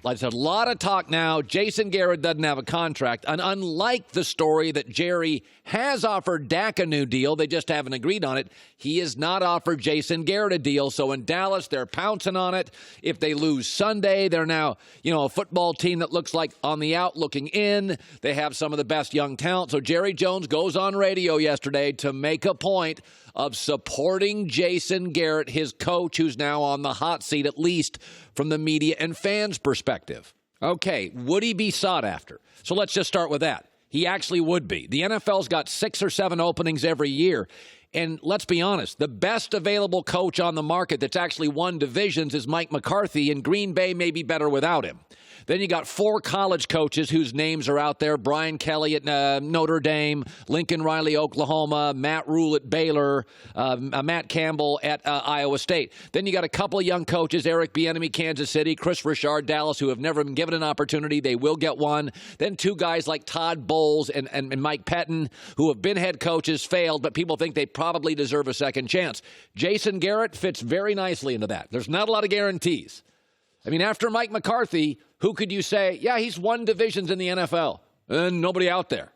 There's a lot of talk now. Jason Garrett doesn't have a contract. And unlike the story that Jerry has offered Dak a new deal, they just haven't agreed on it, he has not offered Jason Garrett a deal. So in Dallas, they're pouncing on it. If they lose Sunday, they're now, a football team that looks like on the out looking in. They have some of the best young talent. So Jerry Jones goes on radio yesterday to make a point of supporting Jason Garrett, his coach, who's now on the hot seat, at least from the media and fans' perspective. Okay, would he be sought after? So let's just start with that. He actually would be. The NFL's got 6 or 7 openings every year. And let's be honest, the best available coach on the market that's actually won divisions is Mike McCarthy, and Green Bay may be better without him. Then you got 4 college coaches whose names are out there. Brian Kelly at Notre Dame, Lincoln Riley, Oklahoma, Matt Rule at Baylor, Matt Campbell at Iowa State. Then you got a couple of young coaches, Eric Bieniemy, Kansas City, Chris Richard, Dallas, who have never been given an opportunity. They will get one. Then 2 guys like Todd Bowles and Mike Pettin, who have been head coaches, failed, but people think they probably deserve a second chance. Jason Garrett fits very nicely into that. There's not a lot of guarantees. I mean, after Mike McCarthy, who could you say, yeah, he's won divisions in the NFL, and nobody out there?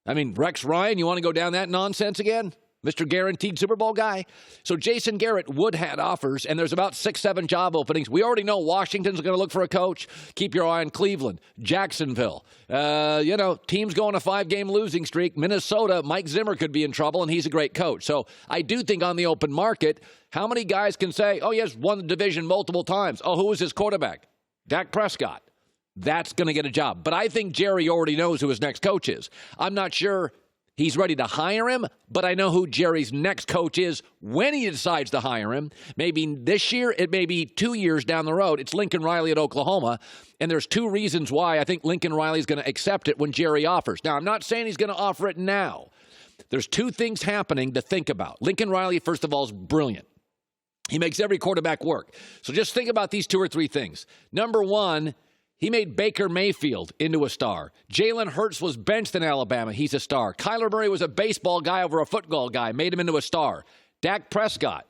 I mean, Rex Ryan, you want to go down that nonsense again? Mr. Guaranteed Super Bowl guy? So Jason Garrett would have offers, and there's about 6, 7 job openings. We already know Washington's going to look for a coach. Keep your eye on Cleveland, Jacksonville. Teams go on a 5-game losing streak. Minnesota, Mike Zimmer could be in trouble, and he's a great coach. So I do think on the open market, how many guys can say, oh, he has won the division multiple times. Oh, who was his quarterback? Dak Prescott. That's going to get a job. But I think Jerry already knows who his next coach is. I'm not sure he's ready to hire him, but I know who Jerry's next coach is when he decides to hire him. Maybe this year, it may be 2 years down the road. It's Lincoln Riley at Oklahoma, and there's 2 reasons why I think Lincoln Riley is going to accept it when Jerry offers. Now, I'm not saying he's going to offer it now. There's 2 things happening to think about. Lincoln Riley, first of all, is brilliant. He makes every quarterback work. So just think about these 2 or 3 things. Number 1, he made Baker Mayfield into a star. Jalen Hurts was benched in Alabama. He's a star. Kyler Murray was a baseball guy over a football guy. Made him into a star. Dak Prescott.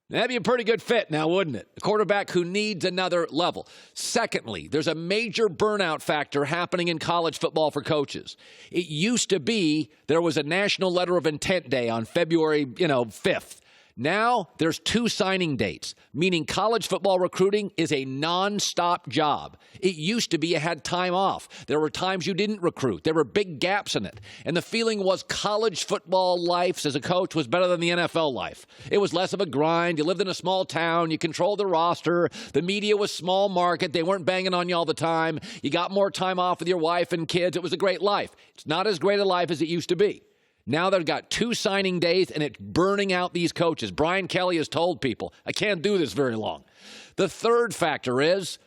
That'd be a pretty good fit now, wouldn't it? A quarterback who needs another level. Secondly, there's a major burnout factor happening in college football for coaches. It used to be there was a National Letter of Intent Day on February, 5th. Now there's 2 signing dates, meaning college football recruiting is a nonstop job. It used to be you had time off. There were times you didn't recruit. There were big gaps in it. And the feeling was college football life as a coach was better than the NFL life. It was less of a grind. You lived in a small town. You controlled the roster. The media was small market. They weren't banging on you all the time. You got more time off with your wife and kids. It was a great life. It's not as great a life as it used to be. Now they've got 2 signing days, and it's burning out these coaches. Brian Kelly has told people, I can't do this very long. The third factor is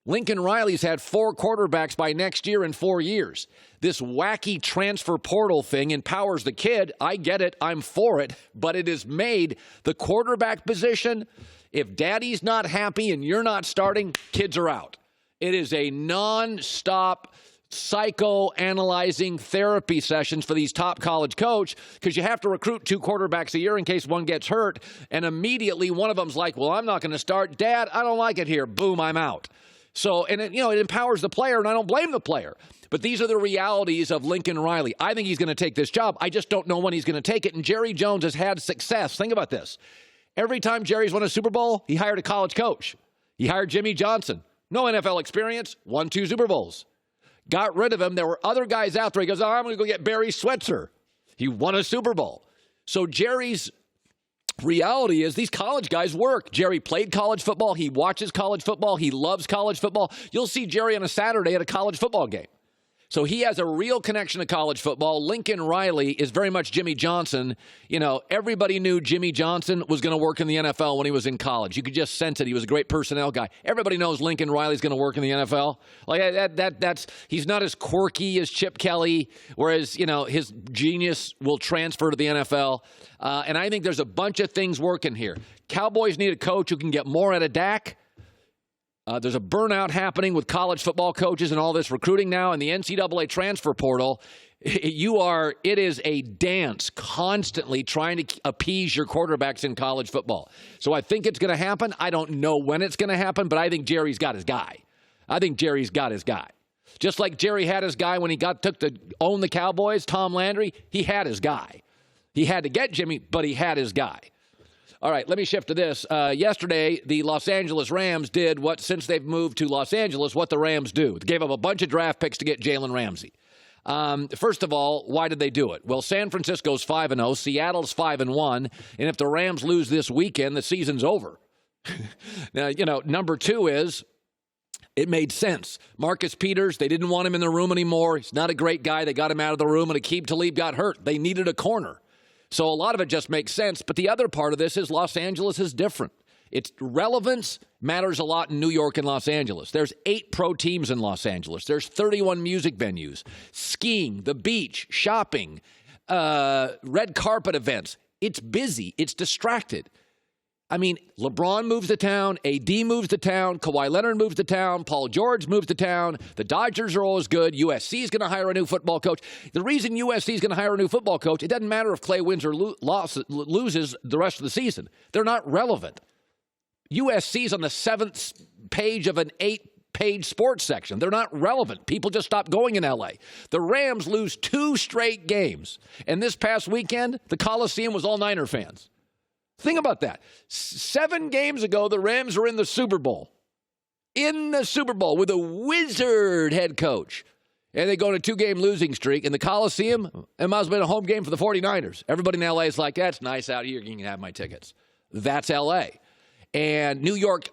Lincoln Riley's had 4 quarterbacks by next year in 4 years. This wacky transfer portal thing empowers the kid. I get it. I'm for it. But it has made the quarterback position, if daddy's not happy and you're not starting, kids are out. It is a nonstop psychoanalyzing therapy sessions for these top college coaches because you have to recruit 2 quarterbacks a year in case one gets hurt. And immediately one of them's like, well, I'm not going to start. Dad, I don't like it here. Boom, I'm out. So, and it empowers the player, and I don't blame the player. But these are the realities of Lincoln Riley. I think he's going to take this job. I just don't know when he's going to take it. And Jerry Jones has had success. Think about this. Every time Jerry's won a Super Bowl, he hired a college coach. He hired Jimmy Johnson. No NFL experience, won 2 Super Bowls. Got rid of him. There were other guys out there. He goes, I'm going to go get Barry Switzer. He won a Super Bowl. So Jerry's reality is these college guys work. Jerry played college football. He watches college football. He loves college football. You'll see Jerry on a Saturday at a college football game. So he has a real connection to college football. Lincoln Riley is very much Jimmy Johnson. Everybody knew Jimmy Johnson was going to work in the NFL when he was in college. You could just sense it. He was a great personnel guy. Everybody knows Lincoln Riley's going to work in the NFL. Like that's he's not as quirky as Chip Kelly, whereas, his genius will transfer to the NFL. And I think there's a bunch of things working here. Cowboys need a coach who can get more out of Dak. There's a burnout happening with college football coaches and all this recruiting now, and the NCAA transfer portal. It is a dance constantly trying to appease your quarterbacks in college football. So I think it's going to happen. I don't know when it's going to happen, but I think Jerry's got his guy. I think Jerry's got his guy. Just like Jerry had his guy when he took to own the Cowboys, Tom Landry, he had his guy. He had to get Jimmy, but he had his guy. All right, let me shift to this. Yesterday, the Los Angeles Rams did what, since they've moved to Los Angeles, what the Rams do. They gave up a bunch of draft picks to get Jalen Ramsey. First of all, why did they do it? Well, San Francisco's 5-0, Seattle's 5-1, and if the Rams lose this weekend, the season's over. Now, number two is it made sense. Marcus Peters, they didn't want him in the room anymore. He's not a great guy. They got him out of the room, and Aqib Talib got hurt. They needed a corner. So a lot of it just makes sense. But the other part of this is Los Angeles is different. Its relevance matters a lot in New York and Los Angeles. There's 8 pro teams in Los Angeles. There's 31 music venues, skiing, the beach, shopping, red carpet events. It's busy. It's distracted. I mean, LeBron moves to town, AD moves to town, Kawhi Leonard moves to town, Paul George moves to town, the Dodgers are always good, USC is going to hire a new football coach. The reason USC is going to hire a new football coach, it doesn't matter if Clay wins or loses the rest of the season. They're not relevant. USC is on the 7th page of an 8-page sports section. They're not relevant. People just stop going in L.A. The Rams lose 2 straight games, and this past weekend, the Coliseum was all Niner fans. Think about that. 7 games ago, the Rams were in the Super Bowl. In the Super Bowl with a wizard head coach. And they go on a 2-game losing streak. In the Coliseum, it might have been a home game for the 49ers. Everybody in L.A. is like, that's nice out here. You can have my tickets. That's L.A. And New York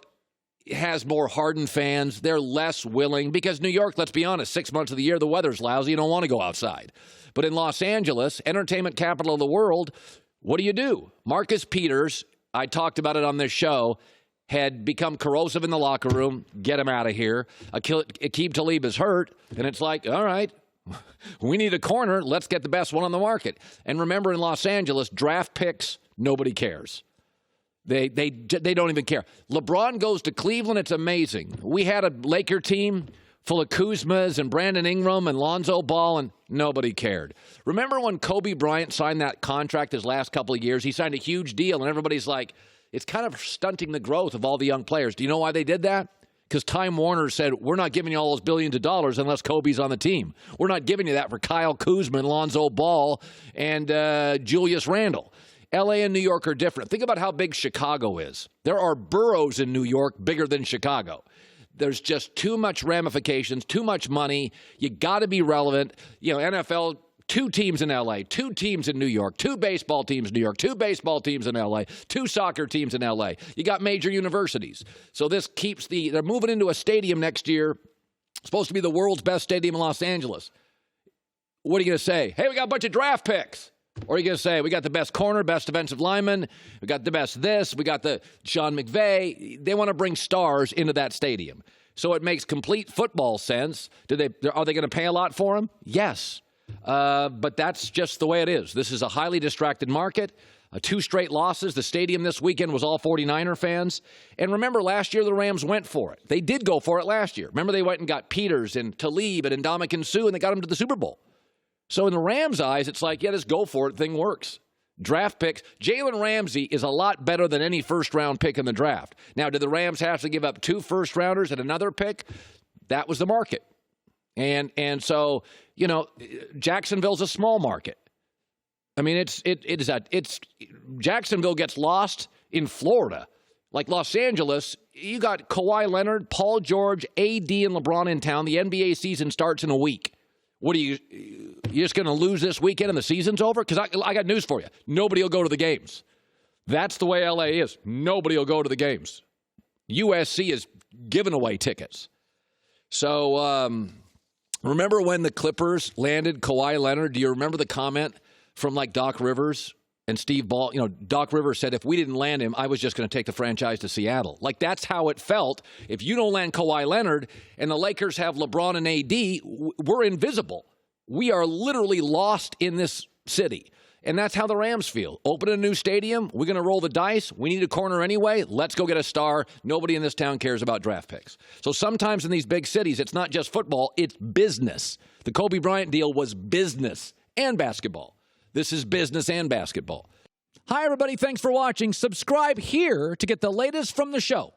has more hardened fans. They're less willing because New York, let's be honest, 6 months of the year, the weather's lousy. You don't want to go outside. But in Los Angeles, entertainment capital of the world, what do? Marcus Peters, I talked about it on this show, had become corrosive in the locker room. Get him out of here. Aqib Talib is hurt, and it's like, all right, we need a corner. Let's get the best one on the market. And remember, in Los Angeles, draft picks, nobody cares. They don't even care. LeBron goes to Cleveland. It's amazing. We had a Laker team full of Kuzmas and Brandon Ingram and Lonzo Ball, and nobody cared. Remember when Kobe Bryant signed that contract his last couple of years? He signed a huge deal, and everybody's like, it's kind of stunting the growth of all the young players. Do you know why they did that? Because Time Warner said, we're not giving you all those billions of dollars unless Kobe's on the team. We're not giving you that for Kyle Kuzma and Lonzo Ball and Julius Randle. L.A. and New York are different. Think about how big Chicago is. There are boroughs in New York bigger than Chicago. There's just too much ramifications, too much money. You got to be relevant. NFL, 2 teams in L.A., 2 teams in New York, 2 baseball teams in New York, 2 baseball teams in L.A., 2 soccer teams in L.A. You got major universities. So this keeps they're moving into a stadium next year, supposed to be the world's best stadium in Los Angeles. What are you going to say? Hey, we got a bunch of draft picks. Or are you going to say, we got the best corner, best defensive lineman, we got the best this, we got the Sean McVay. They want to bring stars into that stadium. So it makes complete football sense. Are they going to pay a lot for him? Yes. But that's just the way it is. This is a highly distracted market. 2 straight losses. The stadium this weekend was all 49er fans. And remember, last year the Rams went for it. They did go for it last year. Remember, they went and got Peters and Talib and Ndamukong Suh, and they got him to the Super Bowl. So in the Rams' eyes, it's like, yeah, this go for it thing works. Draft picks. Jalen Ramsey is a lot better than any first-round pick in the draft. Now, did the Rams have to give up 2 first-rounders and another pick? That was the market. And so, Jacksonville's a small market. I mean, it's Jacksonville gets lost in Florida. Like Los Angeles, you got Kawhi Leonard, Paul George, AD, and LeBron in town. The NBA season starts in a week. What are you just going to lose this weekend and the season's over? Because I got news for you. Nobody will go to the games. That's the way L.A. is. Nobody will go to the games. USC is giving away tickets. So remember when the Clippers landed Kawhi Leonard? Do you remember the comment from like Doc Rivers and Steve Ball? Doc Rivers said, if we didn't land him, I was just going to take the franchise to Seattle. Like, that's how it felt. If you don't land Kawhi Leonard and the Lakers have LeBron and AD, we're invisible. We are literally lost in this city. And that's how the Rams feel. Open a new stadium. We're going to roll the dice. We need a corner anyway. Let's go get a star. Nobody in this town cares about draft picks. So sometimes in these big cities, it's not just football, it's business. The Kobe Bryant deal was business and basketball. This is business and basketball. Hi, everybody. Thanks for watching. Subscribe here to get the latest from the show.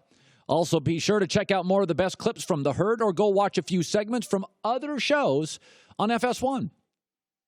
Also, be sure to check out more of the best clips from The Herd or go watch a few segments from other shows on FS1.